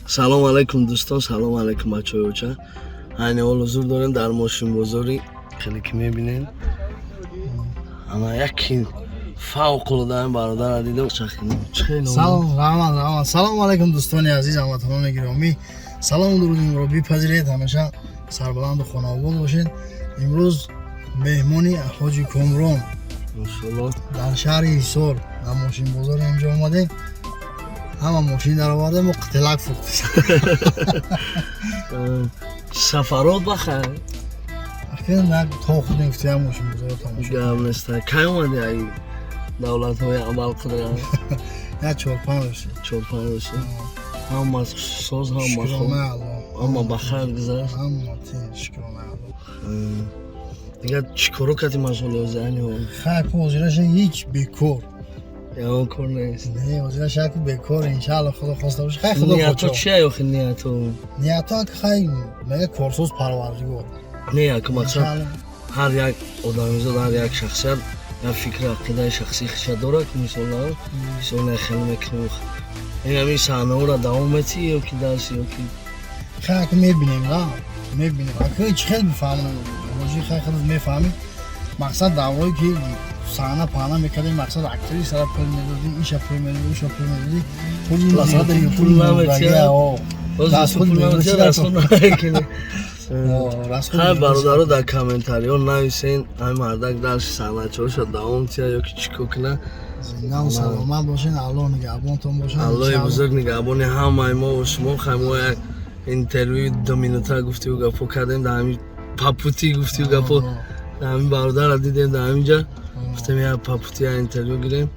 سلام علیکم دوستان، سلام علیکم بچه‌های اوچه. این حال حضور داریم در ماشین بزرگی. خیلی که میبینین اما یکی فوق العاده برادر دیدم. سلام علیکم دوستان عزیز، هموطنان گرامی، سلام و درود رو بپذیرید. همیشه سربلند و خانه‌آباد باشید. امروز مهمانی حاجی کامران ماشاءالله در شهر ایسار در ماشین بازار اینجا اومده. همه ماشین در آورده ما قتلک فروختیم. سفرات بخیر. اخیراً نه تا خود نفتیم ماشین بازار تماشا. گرم نیست. کی اومدی ای دولت‌های عمل کرده؟ نه 4-5 روزه. 4-5 روزه. هم سوز هم شکرانه مخو. الله. اما بخیر گذشت. هم شکرانه الله. دیگه چیکارو کردی مشغول زنی و خیر پوزیرش هیچ بیکار. یا کار نیست. نه وزیرش که بیکار انشالله خدا خواسته باشه. خیر خدا نیت خواسته. چیه آخه نیتو؟ نیتا که خیلی میگه کورسوس پروردگار. نه که مثلا انشالله هر یک آدمیزاد هر یک شخصیت یا فکر عقیده شخصی خودش داره که مثلا خیلی میکنه. این صحنه را دوام میتی یا که درسی یا که خیر که میبینیم نه میبینیم. اگه چه خیلی بفهمیم واژه خیلی خود میفهمیم. مقصد دعوایی که صحنه پانا میکردیم، مقصد اکتری سر پول میدادیم، این شب پول میدادیم، اون شب پول میدادیم. پول مثلا در یوتیوب میدادیم. باز پول نمیشه رسون نکنه. خیلی برادرها در کامنتاری ها نویسین این مردک درش صحنه چه شد دوام چیه یا که چیکو کنه. زنده و سلامت باشین. الله نگهبانتون باشه. الله بزرگ نگهبان همه ما و شما. خیلی ما یک اینترویو 2 مینوته گفتی و گپو کردیم در همین پاپوتی گفتی و گپو در همین برادر دیدیم در همینجا گفتیم یک پاپوتی اینترویو گیریم.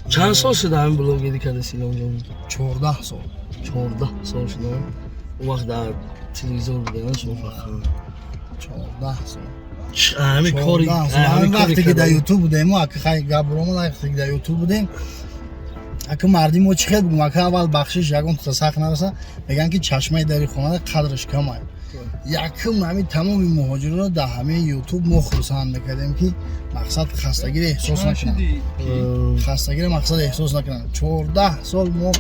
چند سال شده همین بلوگیری کرده سیلان جان؟ 14 سال. 14 سال شده. اون وقت در تلویزیون بوده نه شما فقط 14 سال. همین کاری همین وقتی که در یوتیوب بودیم ما که خیلی گبرام وقتی که در یوتیوب بودیم اگه مردم ما چه بگم اگه اول بخشش یکون تو سخت نرسه میگن که چشمه داری خونه قدرش کمه. یکم همین تمام مهاجران رو در همه یوتیوب مخلصان میکردیم که مقصد خستگی احساس نکنن. خستگی مقصد احساس نکنن. 14 سال ما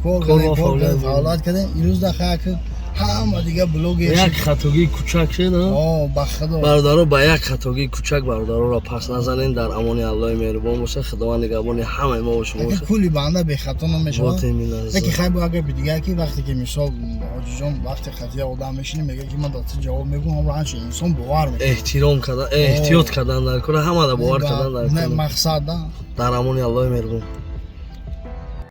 کار فعالیت کردیم. این روز دقیقه همه دیگه بلوگ یک خطاگی کوچک شد نه بخدا برادرها با یک خطاگی کوچک برادرها را پس نزنین. در امان الله مهربان باشه. خداوند نگهبان همه ما و شما باشه. کلی بنده به خطا نمیشه. یکی خیلی اگر به دیگه که وقتی که مثال حاجی جان وقتی خطی آدم میشینه میگه که من داد جواب میگم هم راهش انسان باور میکنه. احترام کردن احتیاط کردن در کار همه باور کردن در مقصد در امان الله مهربان.